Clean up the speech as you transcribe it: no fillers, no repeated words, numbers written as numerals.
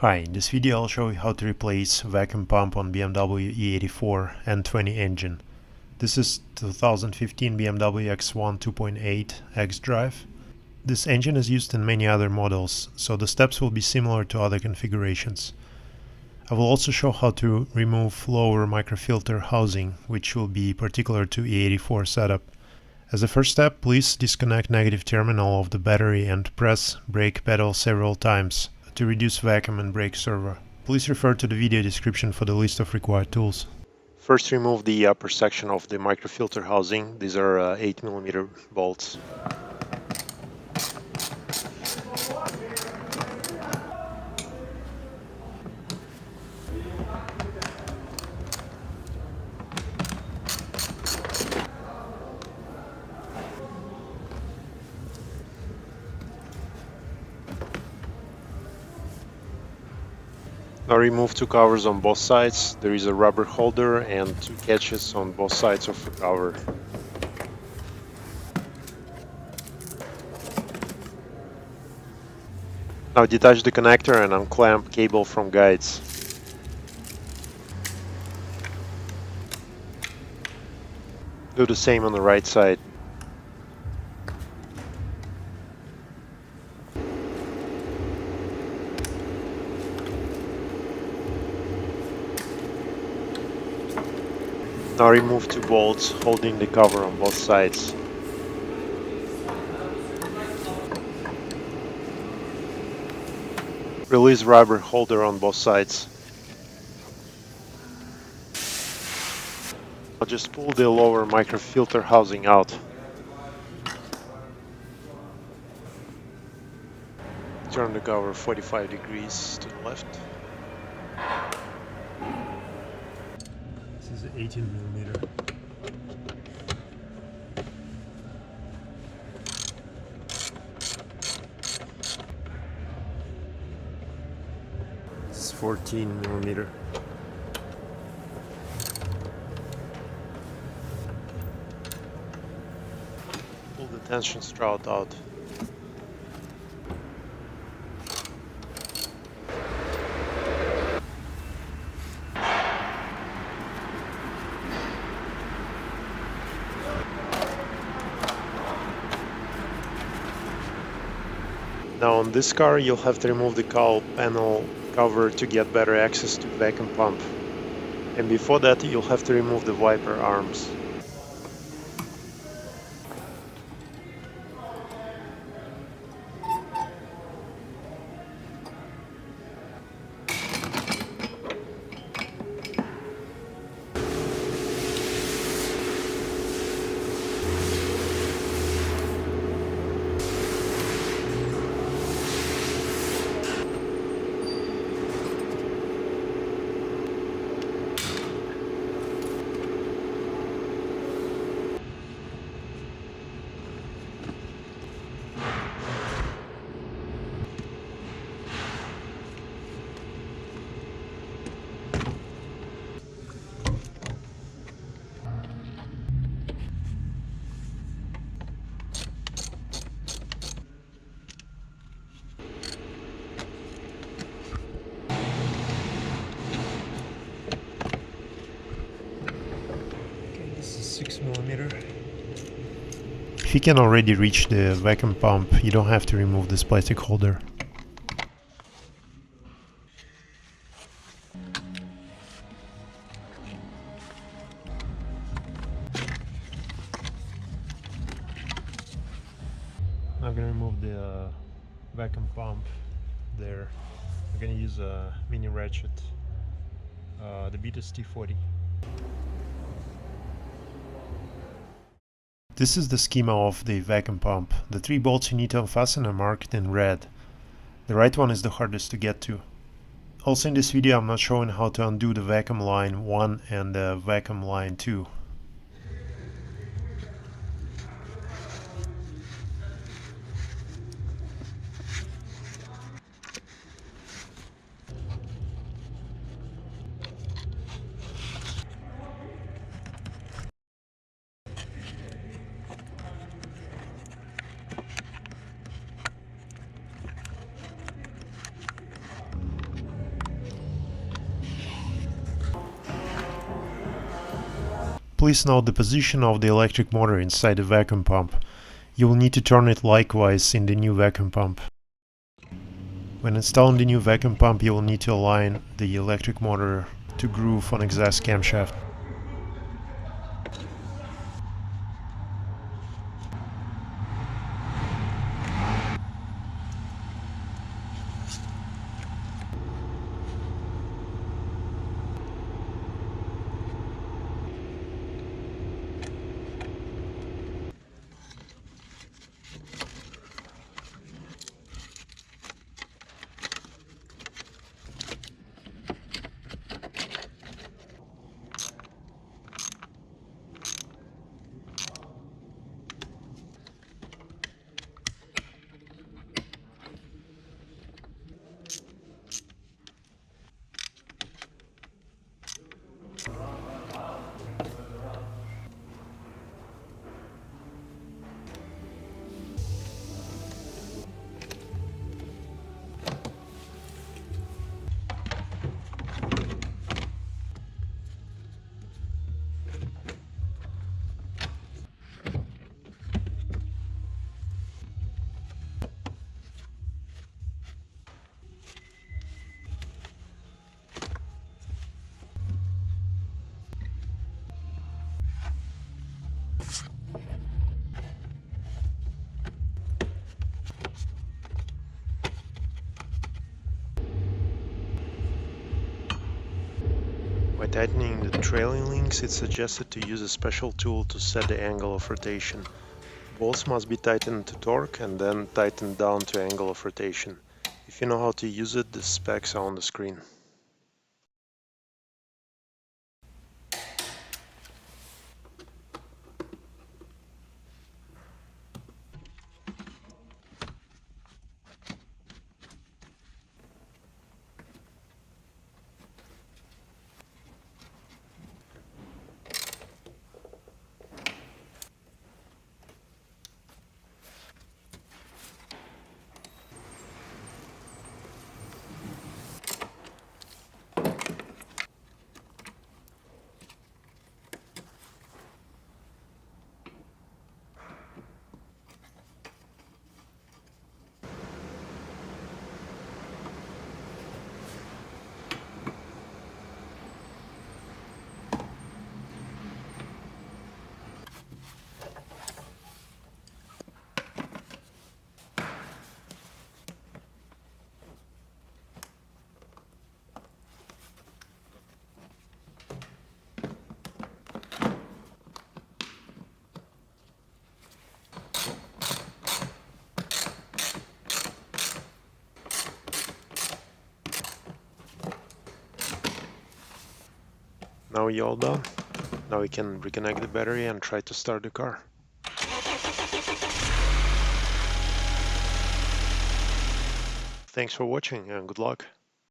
Hi, in this video I'll show you how to replace vacuum pump on BMW E84 N20 engine. This is 2015 BMW X1 2.8 X-Drive. This engine is used in many other models, so the steps will be similar to other configurations. I will also show how to remove lower microfilter housing, which will be particular to E84 setup. As a first step, please disconnect negative terminal of the battery and press brake pedal several times to reduce vacuum and brake servo. Please refer to the video description for the list of required tools. First, remove the upper section of the microfilter housing. These are 8mm bolts. Now remove two covers on both sides. There is a rubber holder and two catches on both sides of the cover. Now detach the connector and unclamp cable from guides. Do the same on the right side. Now remove two bolts holding the cover on both sides. Release rubber holder on both sides. Now just pull the lower microfilter housing out. Turn the cover 45 degrees to the left. This is 18mm. This is 14mm. Pull the tension strout out. Now on this car you'll have to remove the cowl panel cover to get better access to vacuum pump. And before that you'll have to remove the wiper arms. This is 6mm. If you can already reach the vacuum pump, you don't have to remove this plastic holder. I'm gonna remove the vacuum pump there. I'm gonna use a mini ratchet, the Beatus T40. This is the schema of the vacuum pump. The three bolts you need to unfasten are marked in red. The right one is the hardest to get to. Also in this video I'm not showing how to undo the vacuum line 1 and the vacuum line 2. please note the position of the electric motor inside the vacuum pump. You will need to turn it likewise in the new vacuum pump. When installing the new vacuum pump, you will need to align the electric motor to groove on exhaust camshaft. By tightening the trailing links, it's suggested to use a special tool to set the angle of rotation. Bolts must be tightened to torque and then tightened down to angle of rotation. If you know how to use it, the specs are on the screen. Now you're all done. Now we can reconnect the battery and try to start the car. Thanks for watching and good luck.